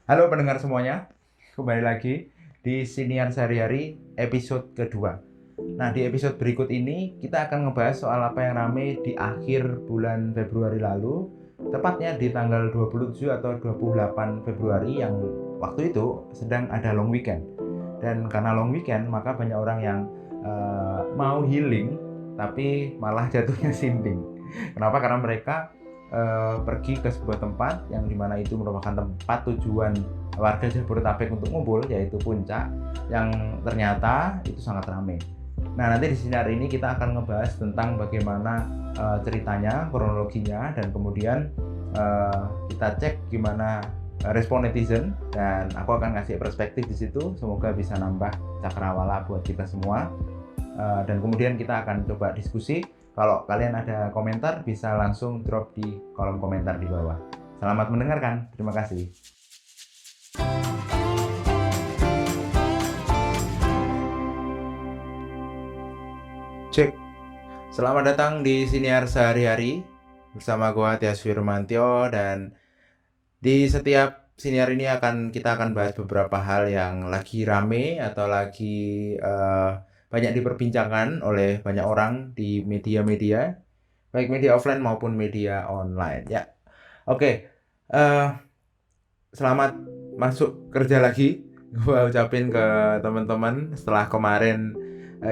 Halo pendengar semuanya, kembali lagi di Siniar Sehari-Hari episode kedua. Nah, di episode berikut ini kita akan ngebahas soal apa yang rame di akhir bulan Februari lalu, tepatnya di tanggal 27 atau 28 Februari yang waktu itu sedang ada long weekend. Dan karena long weekend, maka banyak orang yang mau healing tapi malah jatuhnya sinting. Kenapa? Karena mereka pergi ke sebuah tempat yang dimana itu merupakan tempat tujuan warga Jabodetabek untuk ngumpul, yaitu Puncak, yang ternyata itu sangat ramai. Nah, nanti di sini hari ini kita akan ngebahas tentang bagaimana ceritanya, kronologinya, dan kemudian kita cek gimana respon netizen, dan aku akan ngasih perspektif di situ. Semoga bisa nambah cakrawala buat kita semua. Dan kemudian kita akan coba diskusi. Kalau kalian ada komentar bisa langsung drop di kolom komentar di bawah. Selamat mendengarkan. Terima kasih. Cek. Selamat datang di Siniar Sehari-Hari bersama gua Tias Firmantio, dan di setiap siniar ini kita akan bahas beberapa hal yang lagi rame atau lagi banyak diperbincangkan oleh banyak orang di media-media, baik media offline maupun media online ya. Oke, selamat masuk kerja lagi. Gua ucapin ke teman-teman setelah kemarin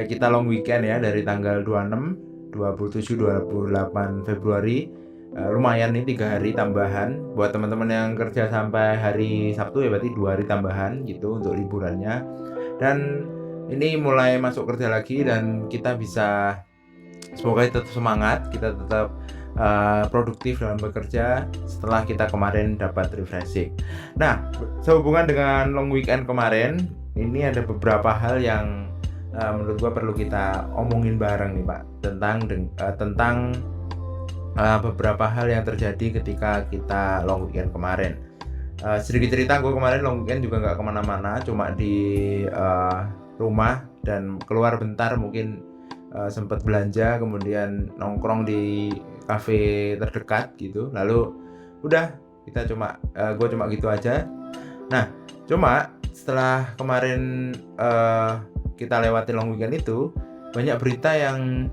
kita long weekend ya, dari tanggal 26, 27, 28 Februari. Lumayan nih 3 hari tambahan buat teman-teman yang kerja sampai hari Sabtu ya, berarti 2 hari tambahan gitu untuk liburannya. Dan ini mulai masuk kerja lagi dan kita bisa, semoga tetap semangat, kita tetap produktif dalam bekerja setelah kita kemarin dapat refreshing. Nah, sehubungan dengan long weekend kemarin, ini ada beberapa hal yang menurut gua perlu kita omongin bareng nih Pak, tentang beberapa hal yang terjadi ketika kita long weekend kemarin. Sedikit cerita, gue kemarin long weekend juga nggak kemana-mana, cuma di rumah dan keluar bentar, mungkin sempat belanja, kemudian nongkrong di kafe terdekat gitu, lalu udah gue cuma gitu aja. Nah, cuma setelah kemarin kita lewati long weekend itu, banyak berita yang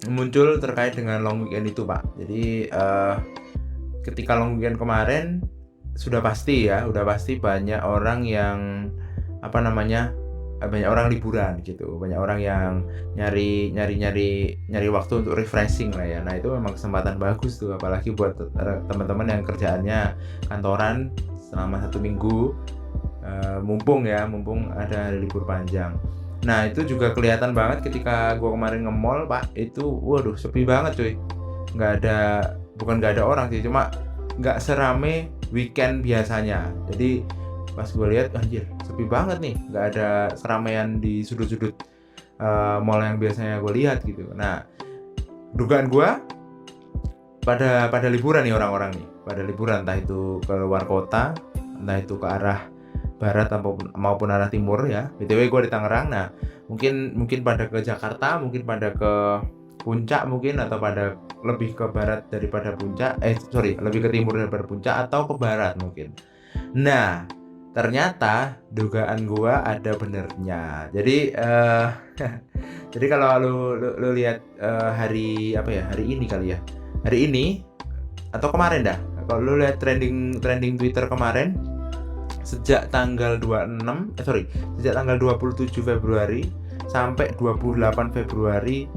muncul terkait dengan long weekend itu Pak. Jadi ketika long weekend kemarin udah pasti banyak orang yang banyak orang liburan gitu, banyak orang yang nyari waktu untuk refreshing lah ya. Nah, itu memang kesempatan bagus tuh, apalagi buat teman-teman yang kerjaannya kantoran selama 1 minggu. Mumpung ada libur panjang. Nah, itu juga kelihatan banget ketika gue kemarin nge-mall Pak, itu waduh sepi banget cuy. Bukan nggak ada orang sih, cuma nggak serame weekend biasanya. Jadi pas gue lihat, anjir sepi banget nih, nggak ada keramaian di sudut-sudut mall yang biasanya gue lihat gitu. Nah, dugaan gue pada liburan nih, orang-orang nih pada liburan, entah itu ke luar kota, entah itu ke arah barat maupun arah timur ya. BTW gue di Tangerang. Nah, mungkin pada ke Jakarta, mungkin pada ke Puncak mungkin, atau pada lebih ke barat daripada Puncak, lebih ke timur daripada Puncak, atau ke barat mungkin. Nah, ternyata dugaan gue ada benernya. Jadi jadi kalau lu lihat hari ini kali ya. Hari ini atau kemarin dah. Kalau lu lihat trending Twitter kemarin, sejak tanggal 27 Februari sampai 28 Februari,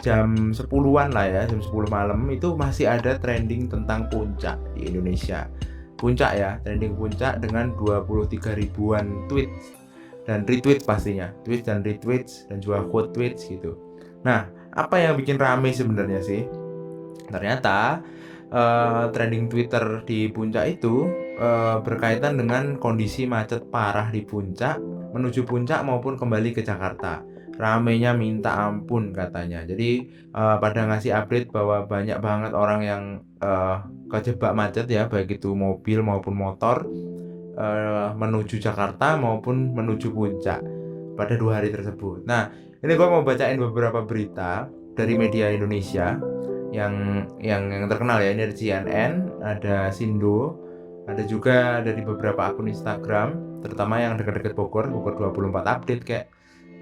jam 10-an lah ya, jam 10 malam itu masih ada trending tentang puncak di Indonesia. Puncak ya, trending puncak dengan 23 ribuan tweet dan retweet pastinya. Tweet dan retweets dan juga quote tweets gitu. Nah, apa yang bikin rame sebenarnya sih? Ternyata trending Twitter di puncak itu berkaitan dengan kondisi macet parah di puncak, menuju puncak maupun kembali ke Jakarta. Ramenya minta ampun katanya. Jadi pada ngasih update bahwa banyak banget orang yang kejebak macet ya, baik itu mobil maupun motor, menuju Jakarta maupun menuju puncak pada 2 hari tersebut. Nah, ini gue mau bacain beberapa berita dari media Indonesia yang terkenal ya. Ini ada CNN, ada Sindo, Ada juga dari beberapa akun Instagram, terutama yang dekat-dekat Bogor 24 update kayak.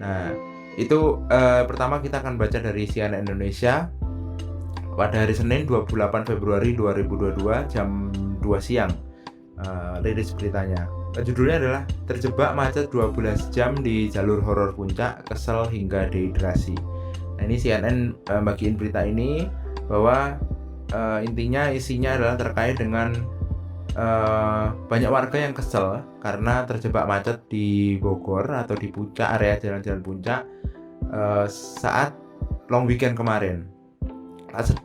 Nah, itu pertama kita akan baca dari CNN Indonesia pada hari Senin 28 Februari 2022 jam 2 siang. Rilis beritanya. Judulnya adalah terjebak macet 12 jam di jalur horor puncak, kesel hingga dehidrasi. Nah, ini CNN bagiin berita ini bahwa intinya isinya adalah terkait dengan banyak warga yang kesel karena terjebak macet di Bogor atau di puncak, area jalan-jalan puncak saat long weekend kemarin.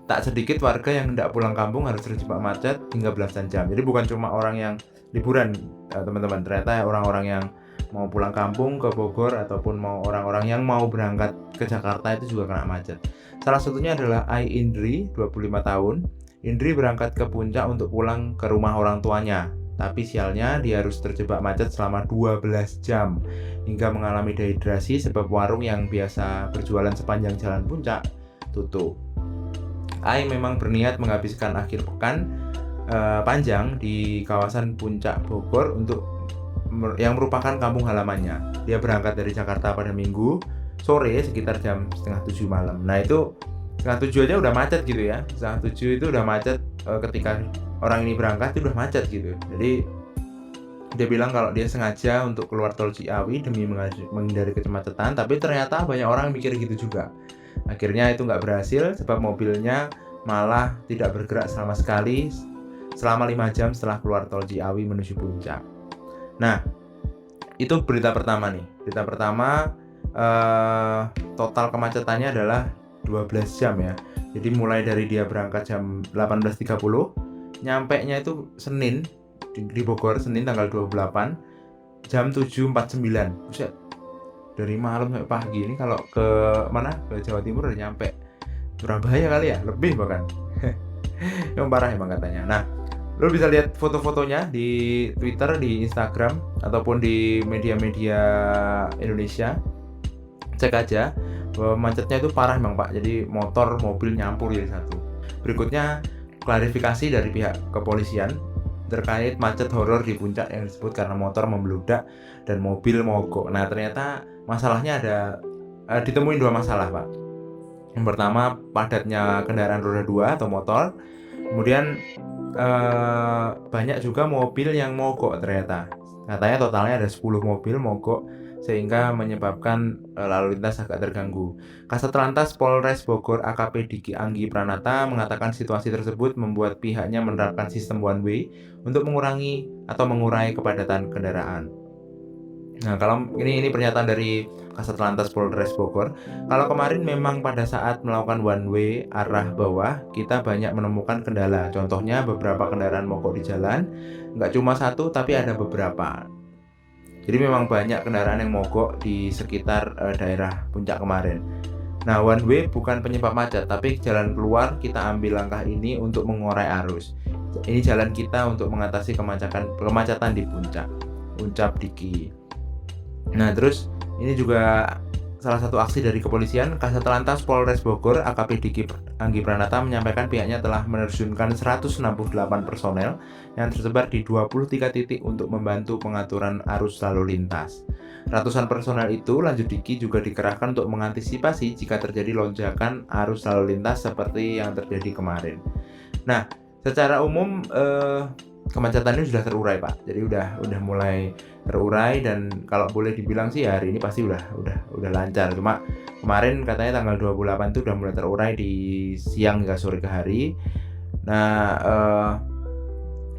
Tak sedikit warga yang hendak pulang kampung harus terjebak macet hingga belasan jam. Jadi bukan cuma orang yang liburan, teman-teman. Ternyata orang-orang yang mau pulang kampung ke Bogor ataupun mau orang-orang yang mau berangkat ke Jakarta itu juga kena macet. Salah satunya adalah Ai Indri, 25 tahun. Indri berangkat ke puncak untuk pulang ke rumah orang tuanya. Tapi sialnya dia harus terjebak macet selama 12 jam hingga mengalami dehidrasi sebab warung yang biasa berjualan sepanjang jalan puncak tutup. Ai memang berniat menghabiskan akhir pekan panjang di kawasan puncak Bogor yang merupakan kampung halamannya. Dia berangkat dari Jakarta pada Minggu sore sekitar jam 6:30 malam. Nah, itu 6:30 aja udah macet gitu ya. 6:30 itu udah macet ketika orang ini berangkat itu udah macet gitu. Jadi dia bilang kalau dia sengaja untuk keluar tol Ciawi demi menghindari kemacetan, tapi ternyata banyak orang mikir gitu juga. Akhirnya itu nggak berhasil sebab mobilnya malah tidak bergerak sama sekali selama 5 jam setelah keluar tol Ciawi menuju puncak. Nah, itu berita pertama nih. Berita pertama total kemacetannya adalah 12 jam ya. Jadi mulai dari dia berangkat jam 18.30, nyampenya itu Senin di Bogor, Senin tanggal 28 jam 7.49. Buset. Dari malam sampai pagi ini kalau ke mana? Ke Jawa Timur udah nyampe Surabaya kali ya, lebih bahkan. Yang parah emang katanya. Nah, lo bisa lihat foto-fotonya di Twitter, di Instagram ataupun di media-media Indonesia. Cek aja bahwa macetnya itu parah emang Pak. Jadi motor, mobil nyampur jadi satu. Berikutnya klarifikasi dari pihak kepolisian terkait macet horor di puncak yang disebut karena motor membludak dan mobil mogok. Nah, ternyata masalahnya ada ditemuin 2 masalah Pak. Yang pertama padatnya kendaraan roda 2 atau motor. Kemudian banyak juga mobil yang mogok ternyata. Katanya totalnya ada 10 mobil mogok sehingga menyebabkan lalu lintas agak terganggu. Kasat Lantas Polres Bogor AKP Diki Anggi Pranata mengatakan situasi tersebut membuat pihaknya menerapkan sistem one way untuk mengurangi atau mengurai kepadatan kendaraan. Nah, kalau ini pernyataan dari Kasat Lantas Polres Bogor. Kalau kemarin memang pada saat melakukan one way arah bawah, kita banyak menemukan kendala. Contohnya beberapa kendaraan mogok di jalan, nggak cuma satu tapi ada beberapa. Jadi memang banyak kendaraan yang mogok di sekitar daerah puncak kemarin. Nah, one way bukan penyebab macet, tapi jalan keluar kita ambil langkah ini untuk mengurai arus. Ini jalan kita untuk mengatasi kemacetan di puncak. Ucap Diki. Nah, terus ini juga salah satu aksi dari kepolisian. Kasat Lantas Polres Bogor AKP Diki Anggi Pranata menyampaikan pihaknya telah menerjunkan 168 personel yang tersebar di 23 titik untuk membantu pengaturan arus lalu lintas. Ratusan personel itu, lanjut Diki, juga dikerahkan untuk mengantisipasi jika terjadi lonjakan arus lalu lintas seperti yang terjadi kemarin. Nah, secara umum kemacetan ini sudah terurai Pak. Jadi udah mulai terurai dan kalau boleh dibilang sih hari ini pasti udah lancar. Cuma kemarin katanya tanggal 28 itu udah mulai terurai di siang hingga sore ke hari. Nah,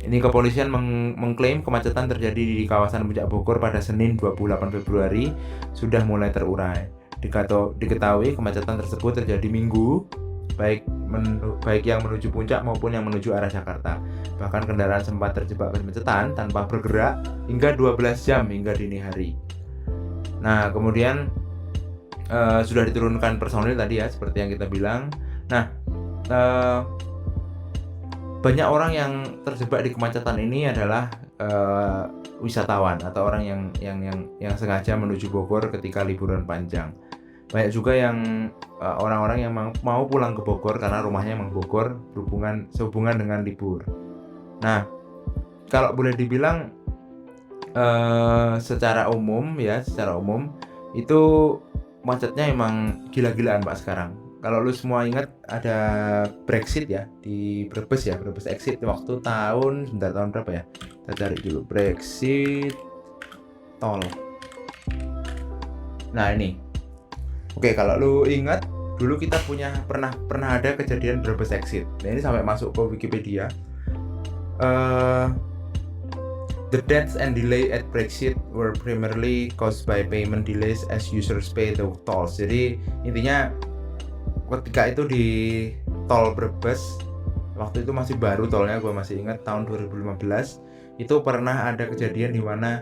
ini kepolisian mengklaim kemacetan terjadi di kawasan Puncak Bogor pada Senin 28 Februari sudah mulai terurai. Diketahui kemacetan tersebut terjadi Minggu, baik yang menuju puncak maupun yang menuju arah Jakarta. Bahkan kendaraan sempat terjebak kemacetan tanpa bergerak hingga 12 jam hingga dini hari. Nah, kemudian sudah diturunkan personil tadi ya, seperti yang kita bilang. Nah, banyak orang yang terjebak di kemacetan ini adalah wisatawan atau orang yang sengaja menuju Bogor ketika liburan panjang. Banyak juga yang orang-orang yang mau pulang ke Bogor karena rumahnya emang Bogor sehubungan dengan libur. Nah, kalau boleh dibilang secara umum itu macetnya emang gila-gilaan Pak sekarang. Kalau lu semua ingat ada Brexit ya di Brebes ya, Brebes exit waktu tahun berapa ya? Kita cari dulu Brexit tol. Nah ini, oke, kalau lu ingat dulu kita pernah ada kejadian Brebes exit. Nah ini sampai masuk ke Wikipedia. The deaths and delay at Brexit were primarily caused by payment delays as users pay the tolls. Jadi intinya ketika itu di tol Brebes, waktu itu masih baru tolnya, gue masih ingat tahun 2015 itu pernah ada kejadian di mana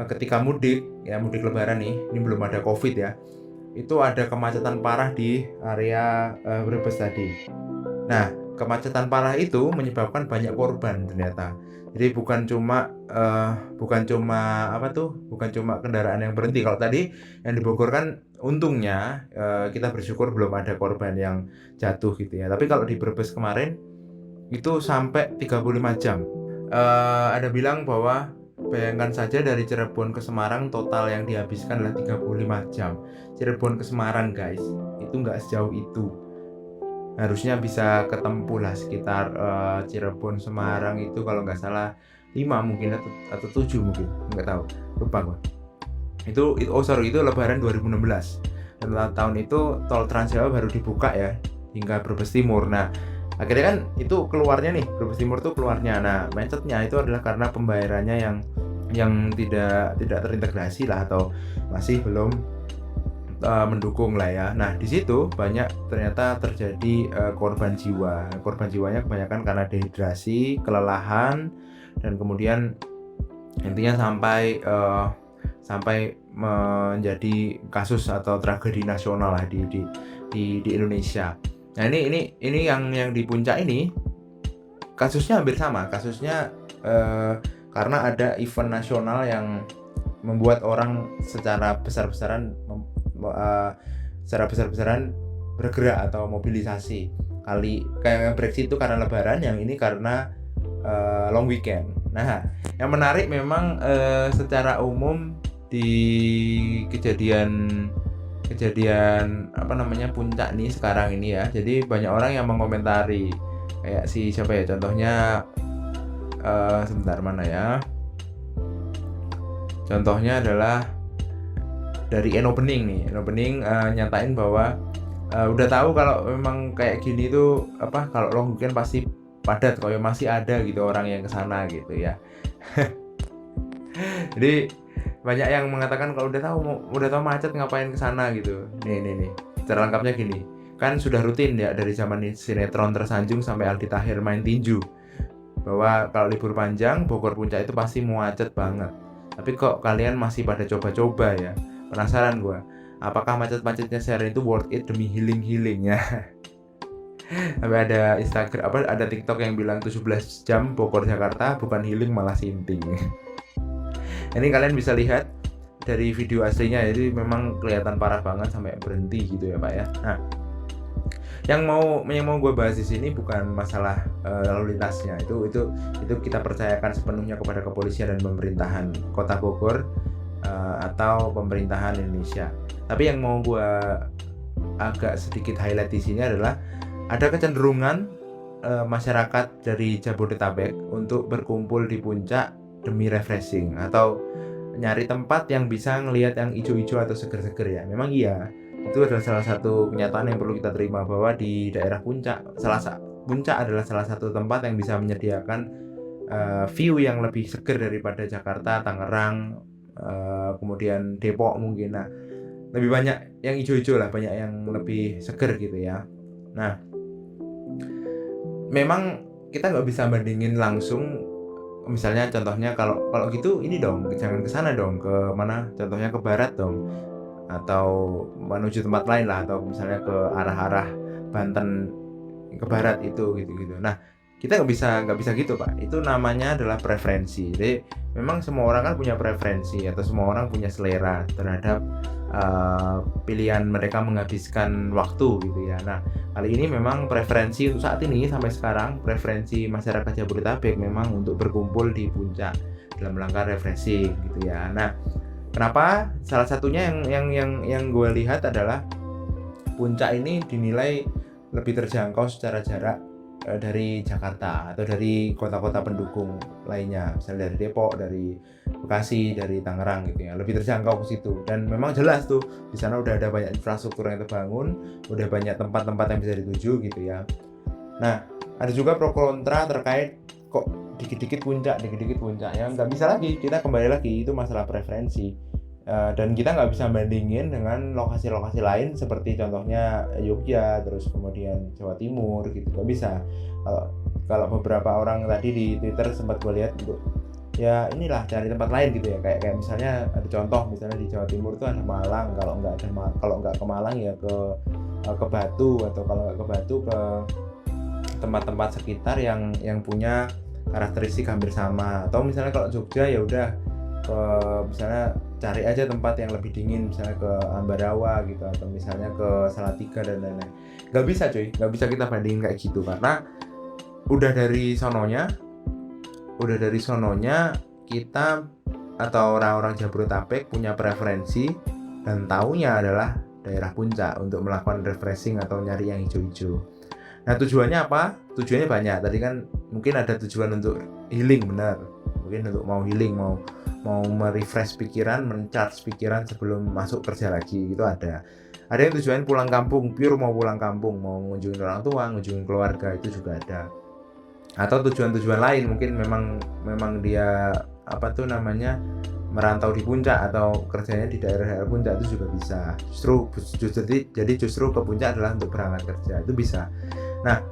ketika mudik lebaran nih, ini belum ada covid ya, itu ada kemacetan parah di area Brebes tadi. Nah, kemacetan parah itu menyebabkan banyak korban ternyata. Jadi bukan cuma kendaraan yang berhenti. Kalau tadi yang di Bogor kan untungnya kita bersyukur belum ada korban yang jatuh gitu ya. Tapi kalau di Brebes kemarin itu sampai 35 jam. Ada bilang bahwa bayangkan saja dari Cirebon ke Semarang total yang dihabiskan adalah 35 jam. Cirebon ke Semarang guys, itu nggak sejauh itu. Harusnya bisa ketempuh lah sekitar Cirebon Semarang itu kalau nggak salah 5 mungkin atau 7 mungkin, nggak tahu, lupa gue. Itu Lebaran 2016. Dan tahun itu tol Trans Jawa baru dibuka ya hingga Brebes Timur. Nah akhirnya kan itu keluarnya nih, Brebes Timur tuh keluarnya. Nah macetnya itu adalah karena pembayarannya yang tidak terintegrasi lah atau masih belum mendukung lah ya. Nah di situ banyak ternyata terjadi korban jiwa. Korban jiwanya kebanyakan karena dehidrasi, kelelahan, dan kemudian intinya sampai menjadi kasus atau tragedi nasional lah di Indonesia. Nah ini yang di puncak ini kasusnya hampir sama. Kasusnya karena ada event nasional yang membuat orang secara besar-besaran bergerak atau mobilisasi. Kayak Brexit itu karena Lebaran, yang ini karena long weekend. Nah, yang menarik memang secara umum di kejadian puncak nih sekarang ini ya. Jadi banyak orang yang mengomentari kayak siapa ya, contohnya sebentar mana ya. Contohnya adalah dari Enopening nih. Enopening nyatain bahwa udah tahu kalau memang kayak gini tuh kalau long weekend pasti padat, kalau masih ada gitu orang yang kesana gitu ya. Jadi banyak yang mengatakan kalau udah tahu macet ngapain kesana gitu. Nih. Cara lengkapnya gini. Kan sudah rutin ya dari zaman sinetron Tersanjung sampai Aldi Taher main tinju, bahwa kalau libur panjang Bogor Puncak itu pasti macet banget. Tapi kok kalian masih pada coba-coba ya? Penasaran gue, apakah macet-macetnya sehari itu worth it demi healing ya? Sampai ada Instagram ada TikTok yang bilang 17 jam Bogor Jakarta bukan healing malah sinting. Ini kalian bisa lihat dari video aslinya, jadi memang kelihatan parah banget sampai berhenti gitu ya Pak ya. Nah, yang mau gue bahas di sini bukan masalah lalu lintasnya, itu kita percayakan sepenuhnya kepada kepolisian dan pemerintahan Kota Bogor atau pemerintahan Indonesia. Tapi yang mau gue agak sedikit highlight di sini adalah ada kecenderungan masyarakat dari Jabodetabek untuk berkumpul di puncak demi refreshing atau nyari tempat yang bisa ngelihat yang hijau-hijau atau seger-seger ya. Memang iya, itu adalah salah satu kenyataan yang perlu kita terima, bahwa di daerah puncak adalah salah satu tempat yang bisa menyediakan view yang lebih seger daripada Jakarta, Tangerang, kemudian Depok mungkin. Nah, lebih banyak yang hijau-hijau lah, banyak yang lebih seger gitu ya. Nah, memang kita nggak bisa bandingin langsung. Misalnya contohnya kalau gitu ini dong, jangan ke sana dong, ke mana? Contohnya ke barat dong, atau menuju tempat lain lah, atau misalnya ke arah-arah Banten ke barat itu gitu. Nah, kita nggak bisa gitu Pak. Itu namanya adalah preferensi. Jadi memang semua orang kan punya preferensi atau semua orang punya selera terhadap pilihan mereka menghabiskan waktu gitu ya. Nah, kali ini memang preferensi untuk saat ini sampai sekarang, preferensi masyarakat Jabodetabek memang untuk berkumpul di puncak dalam rangka refreshing gitu ya. Nah, kenapa? Salah satunya yang gue lihat adalah puncak ini dinilai lebih terjangkau secara jarak dari Jakarta atau dari kota-kota pendukung lainnya, misalnya dari Depok, dari Bekasi, dari Tangerang gitu ya, lebih terjangkau ke situ. Dan memang jelas tuh di sana udah ada banyak infrastruktur yang terbangun, udah banyak tempat-tempat yang bisa dituju gitu ya. Nah, ada juga pro kontra terkait kok dikit-dikit puncak ya, nggak bisa lagi, kita kembali lagi itu masalah preferensi. Dan kita nggak bisa bandingin dengan lokasi-lokasi lain seperti contohnya Yogyakarta, terus kemudian Jawa Timur gitu, nggak bisa. Kalau beberapa orang tadi di Twitter sempat gue lihat untuk ya inilah cari tempat lain gitu ya, kayak misalnya ada contoh misalnya di Jawa Timur tuh ada Malang, kalau nggak ke Malang ya ke Batu, atau kalau nggak ke Batu ke tempat-tempat sekitar yang punya karakteristik hampir sama. Atau misalnya kalau Jogja ya udah ke misalnya cari aja tempat yang lebih dingin, misalnya ke Ambarawa gitu, atau misalnya ke Salatiga dan lain-lain. Nggak bisa cuy, nggak bisa kita bandingin kayak gitu, karena udah dari sononya kita atau orang-orang Jabodetabek punya preferensi dan taunya adalah daerah puncak untuk melakukan refreshing atau nyari yang hijau-hijau. Nah, tujuannya apa? Tujuannya banyak. Tadi kan mungkin ada tujuan untuk healing, benar. Mungkin untuk mau healing, mau merefresh pikiran, mencharge pikiran sebelum masuk kerja lagi, gitu ada. Ada yang tujuan pulang kampung, pure mau pulang kampung, mau ngunjungin orang tua, ngunjungin keluarga, itu juga ada. Atau tujuan-tujuan lain, mungkin memang dia merantau di puncak atau kerjanya di daerah puncak, itu juga bisa. Justru ke puncak adalah untuk berangkat kerja, itu bisa. Nah,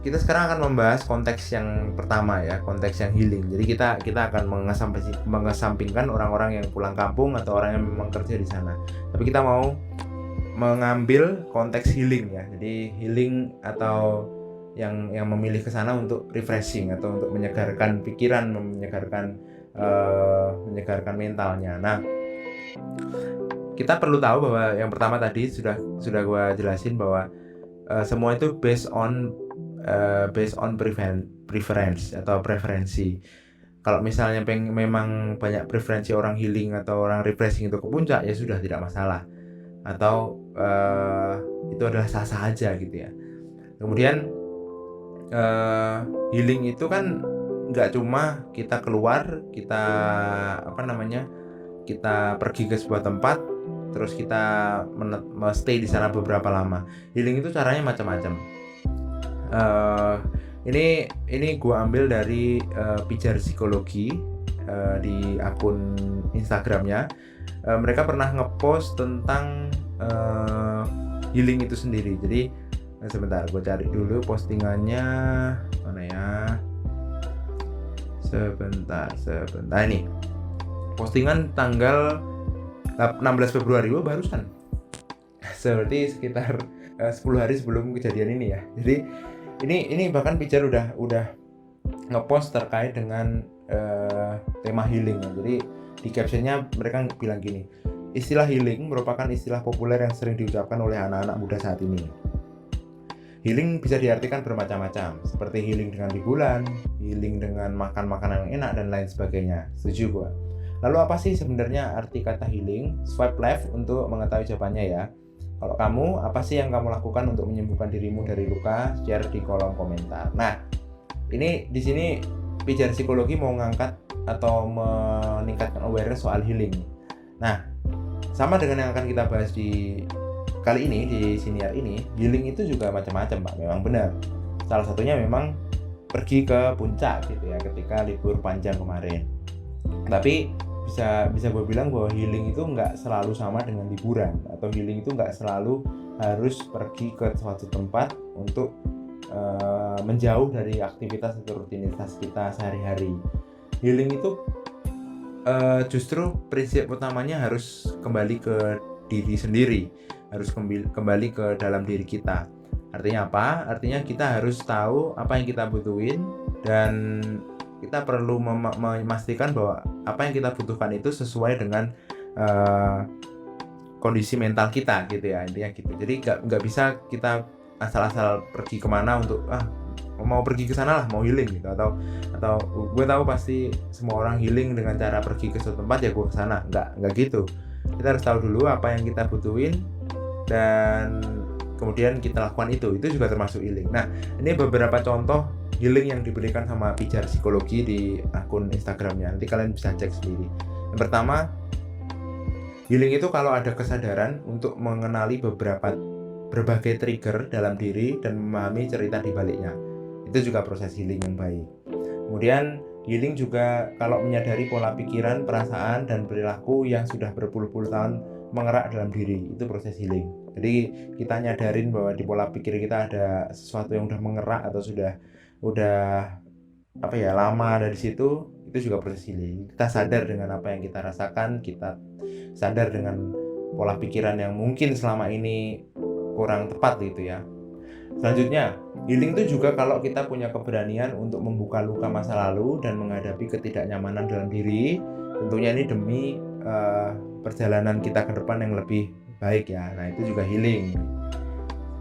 kita sekarang akan membahas konteks yang pertama ya, konteks yang healing. Jadi kita akan mengesampingkan orang-orang yang pulang kampung atau orang yang memang kerja di sana. Tapi kita mau mengambil konteks healing ya. Jadi healing atau yang memilih ke sana untuk refreshing atau untuk menyegarkan pikiran, menyegarkan mentalnya. Nah, kita perlu tahu bahwa yang pertama tadi sudah gue jelasin bahwa semua itu based on preference atau preferensi. Kalau misalnya memang banyak preferensi orang healing atau orang refreshing itu ke puncak, ya sudah, tidak masalah, atau itu adalah sah-sah aja gitu ya. Kemudian healing itu kan nggak cuma kita keluar, kita pergi ke sebuah tempat terus kita stay di sana beberapa lama. Healing itu caranya macam-macam. Ini gue ambil dari Pijar Psikologi di akun Instagramnya. Mereka pernah ngepost tentang healing itu sendiri. Jadi sebentar, gue cari dulu postingannya mana ya. Sebentar. Ini postingan tanggal 16 Februari, barusan. Seperti sekitar 10 hari sebelum kejadian ini ya. Jadi ini bahkan Pijar udah ngepost terkait dengan tema healing. Jadi di captionnya mereka bilang gini: istilah healing merupakan istilah populer yang sering diucapkan oleh anak-anak muda saat ini. Healing bisa diartikan bermacam-macam, seperti healing dengan liburan, healing dengan makan makanan yang enak, dan lain sebagainya. Setuju gua. Lalu apa sih sebenarnya arti kata healing? Swipe left untuk mengetahui jawabannya ya. Kalau kamu, apa sih yang kamu lakukan untuk menyembuhkan dirimu dari luka? Share di kolom komentar. Nah, ini di sini Pijar Psikologi mau ngangkat atau meningkatkan awareness soal healing. Nah, sama dengan yang akan kita bahas di kali ini, di siniar ini, healing itu juga macam-macam, Pak. Memang benar. Salah satunya memang pergi ke puncak gitu ya, ketika libur panjang kemarin. Tapi bisa gue bilang bahwa healing itu nggak selalu sama dengan liburan, atau healing itu nggak selalu harus pergi ke suatu tempat untuk menjauh dari aktivitas atau rutinitas kita sehari-hari. Healing itu justru prinsip utamanya harus kembali ke diri sendiri, harus kembali ke dalam diri kita. Artinya apa? Artinya kita harus tahu apa yang kita butuhin, dan kita perlu memastikan bahwa apa yang kita butuhkan itu sesuai dengan kondisi mental kita gitu ya, intinya gitu. Jadi nggak bisa kita asal-asal pergi kemana untuk mau pergi ke sana lah, mau healing gitu, atau gue tahu pasti semua orang healing dengan cara pergi ke suatu tempat ya gue ke sana. Nggak gitu. Kita harus tahu dulu apa yang kita butuhin dan kemudian kita lakukan itu juga termasuk healing. Nah, ini beberapa contoh healing yang diberikan sama Pijar Psikologi di akun Instagramnya. Nanti kalian bisa cek sendiri. Yang pertama, healing itu kalau ada kesadaran untuk mengenali berbagai trigger dalam diri dan memahami cerita di baliknya. Itu juga proses healing yang baik. Kemudian healing juga kalau menyadari pola pikiran, perasaan, dan perilaku yang sudah berpuluh-puluh tahun mengerak dalam diri. Itu proses healing. Jadi kita nyadarin bahwa di pola pikir kita ada sesuatu yang udah mengerak atau sudah lama dari situ. Itu juga proses healing. Kita sadar dengan apa yang kita rasakan, kita sadar dengan pola pikiran yang mungkin selama ini kurang tepat gitu ya. Selanjutnya, healing itu juga kalau kita punya keberanian untuk membuka luka masa lalu dan menghadapi ketidaknyamanan dalam diri. Tentunya ini demi perjalanan kita ke depan yang lebih baik ya. Nah, itu juga healing.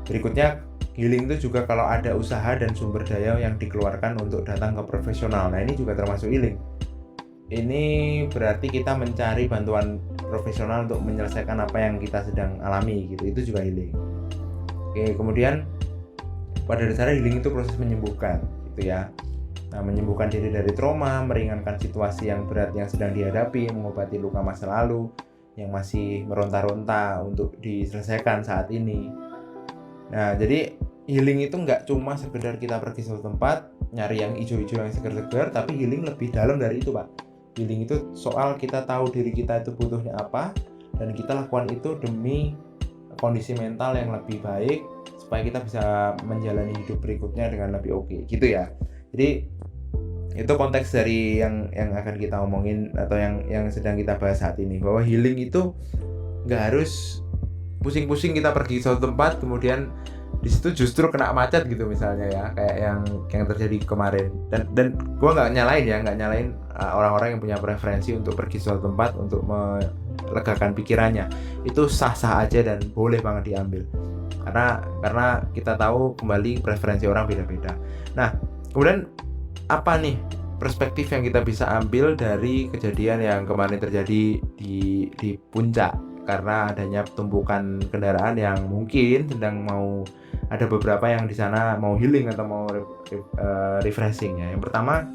Berikutnya, healing itu juga kalau ada usaha dan sumber daya yang dikeluarkan untuk datang ke profesional. Nah, ini juga termasuk healing. Ini berarti kita mencari bantuan profesional untuk menyelesaikan apa yang kita sedang alami gitu. Itu juga healing. Oke, kemudian pada dasarnya healing itu proses menyembuhkan gitu ya. Nah, menyembuhkan diri dari trauma, meringankan situasi yang berat yang sedang dihadapi, mengobati luka masa lalu yang masih meronta-ronta untuk diselesaikan saat ini. Nah, jadi healing itu nggak cuma sekedar kita pergi suatu tempat, nyari yang hijau-hijau yang segar-segar, tapi healing lebih dalam dari itu, Pak. Healing itu soal kita tahu diri kita itu butuhnya apa, dan kita lakukan itu demi kondisi mental yang lebih baik, supaya kita bisa menjalani hidup berikutnya dengan lebih oke, gitu ya. Jadi itu konteks dari yang akan kita omongin atau yang sedang kita bahas saat ini, bahwa healing itu nggak harus pusing-pusing kita pergi ke suatu tempat kemudian di situ justru kena macet gitu misalnya ya, kayak yang terjadi kemarin. Dan gue nggak nyalain orang-orang yang punya preferensi untuk pergi ke suatu tempat untuk melegakan pikirannya. Itu sah-sah aja dan boleh banget diambil. Karena kita tahu kembali preferensi orang beda-beda. Nah, kemudian apa nih perspektif yang kita bisa ambil dari kejadian yang kemarin terjadi di puncak, karena adanya tumpukan kendaraan yang mungkin sedang mau, ada beberapa yang di sana mau healing atau mau refreshing ya. Yang pertama,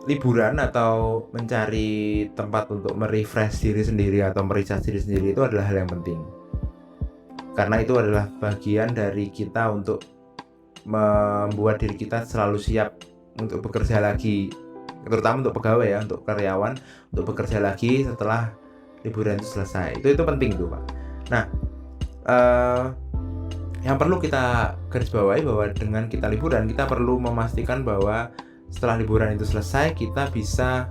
liburan atau mencari tempat untuk merefresh diri sendiri atau mericharge diri sendiri itu adalah hal yang penting, karena itu adalah bagian dari kita untuk membuat diri kita selalu siap untuk bekerja lagi, terutama untuk pegawai ya, untuk karyawan, untuk bekerja lagi setelah liburan itu selesai. Itu penting tuh, Pak. Nah, yang perlu kita garis bawahi bahwa dengan kita liburan, kita perlu memastikan bahwa setelah liburan itu selesai, kita bisa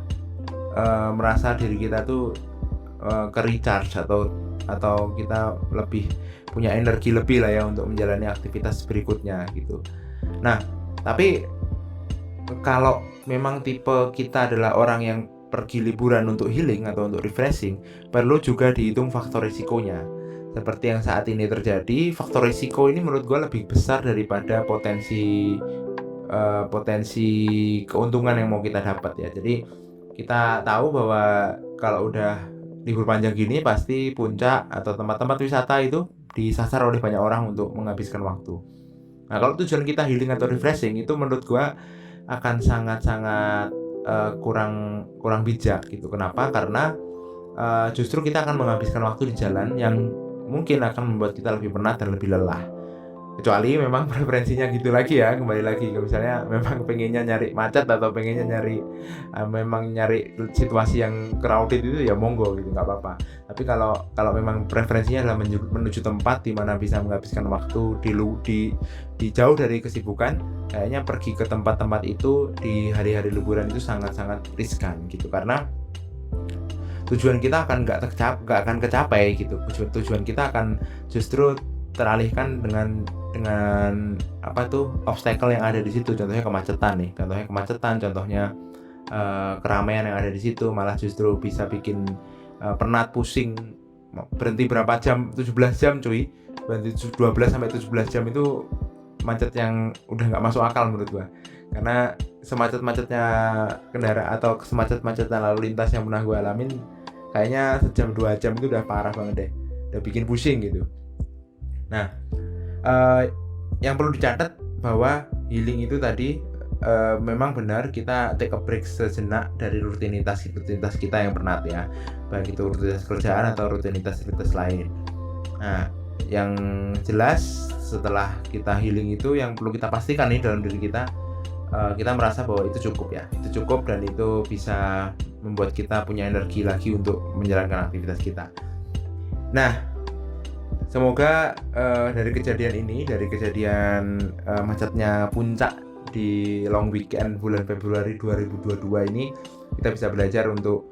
merasa diri kita tuh ke-recharge atau kita lebih punya energi lebih lah ya untuk menjalani aktivitas berikutnya gitu. Nah, tapi kalau memang tipe kita adalah orang yang pergi liburan untuk healing atau untuk refreshing, perlu juga dihitung faktor risikonya. Seperti yang saat ini terjadi, faktor risiko ini menurut gue lebih besar daripada potensi keuntungan yang mau kita dapat ya. Jadi kita tahu bahwa kalau udah libur panjang gini pasti puncak atau tempat-tempat wisata itu disasar oleh banyak orang untuk menghabiskan waktu. Nah, kalau tujuan kita healing atau refreshing, itu menurut gua akan sangat-sangat kurang bijak gitu. Kenapa? Karena justru kita akan menghabiskan waktu di jalan yang mungkin akan membuat kita lebih penat dan lebih lelah. Kecuali memang preferensinya gitu lagi ya, kembali lagi ke misalnya memang pengennya nyari macet atau pengennya nyari situasi yang crowded itu ya monggo gitu, nggak apa-apa. Tapi kalau memang preferensinya adalah menuju tempat di mana bisa menghabiskan waktu di jauh dari kesibukan, kayaknya pergi ke tempat-tempat itu di hari-hari liburan itu sangat-sangat riskan gitu, karena tujuan kita akan nggak akan kecapai gitu. Tujuan kita akan justru teralihkan dengan obstacle yang ada di situ. Contohnya kemacetan, contohnya keramaian yang ada di situ, malah justru bisa bikin penat, pusing, berhenti berapa jam, 17 jam cuy, berhenti 12 sampai 17 jam itu macet yang udah nggak masuk akal menurut gua. Karena semacet-macetnya kendaraan atau semacet-macetnya lalu lintas yang pernah gua alamin, kayaknya sejam 2 jam itu udah parah banget deh, udah bikin pusing gitu. Nah, yang perlu dicatat bahwa healing itu tadi memang benar kita take a break sejenak dari rutinitas kita yang penat ya, baik itu rutinitas kerjaan atau rutinitas lain. Nah, yang jelas setelah kita healing itu yang perlu kita pastikan nih dalam diri kita, kita merasa bahwa itu cukup ya, itu cukup dan itu bisa membuat kita punya energi lagi untuk menjalankan aktivitas kita. Nah, semoga dari kejadian ini, dari kejadian macetnya puncak di long weekend bulan Februari 2022 ini, kita bisa belajar untuk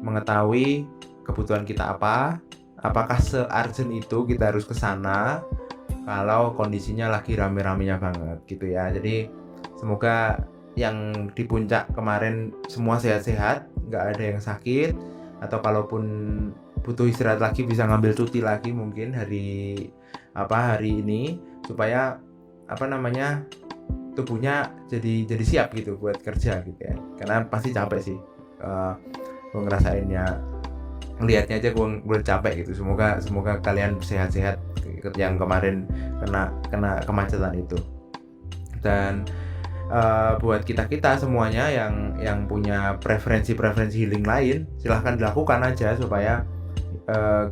mengetahui kebutuhan kita apa, apakah se-urgent itu kita harus ke sana kalau kondisinya lagi rame-ramenya banget gitu ya. Jadi semoga yang di puncak kemarin semua sehat-sehat, nggak ada yang sakit, atau kalaupun butuh istirahat lagi bisa ngambil cuti lagi mungkin hari ini, supaya tubuhnya jadi siap gitu buat kerja gitu ya. Karena pasti capek sih, gue ngerasainnya, ngelihatnya aja gue capek gitu. Semoga kalian sehat-sehat yang kemarin kena kemacetan itu. Dan buat kita semuanya yang punya preferensi healing lain, silahkan dilakukan aja supaya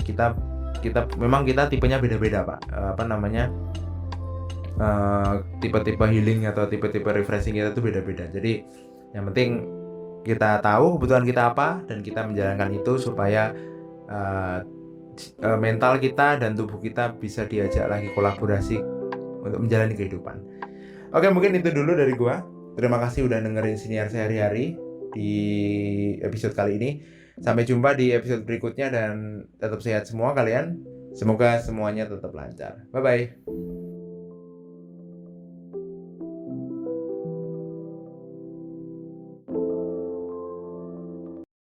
kita memang kita tipenya beda-beda Pak, tipe-tipe healing atau tipe-tipe refreshing kita tuh beda-beda. Jadi yang penting kita tahu kebutuhan kita apa dan kita menjalankan itu supaya mental kita dan tubuh kita bisa diajak lagi kolaborasi untuk menjalani kehidupan. Oke, mungkin itu dulu dari gua. Terima kasih udah dengerin Siniar Sehari-hari di episode kali ini. Sampai jumpa di episode berikutnya dan tetap sehat semua kalian. Semoga semuanya tetap lancar. Bye-bye.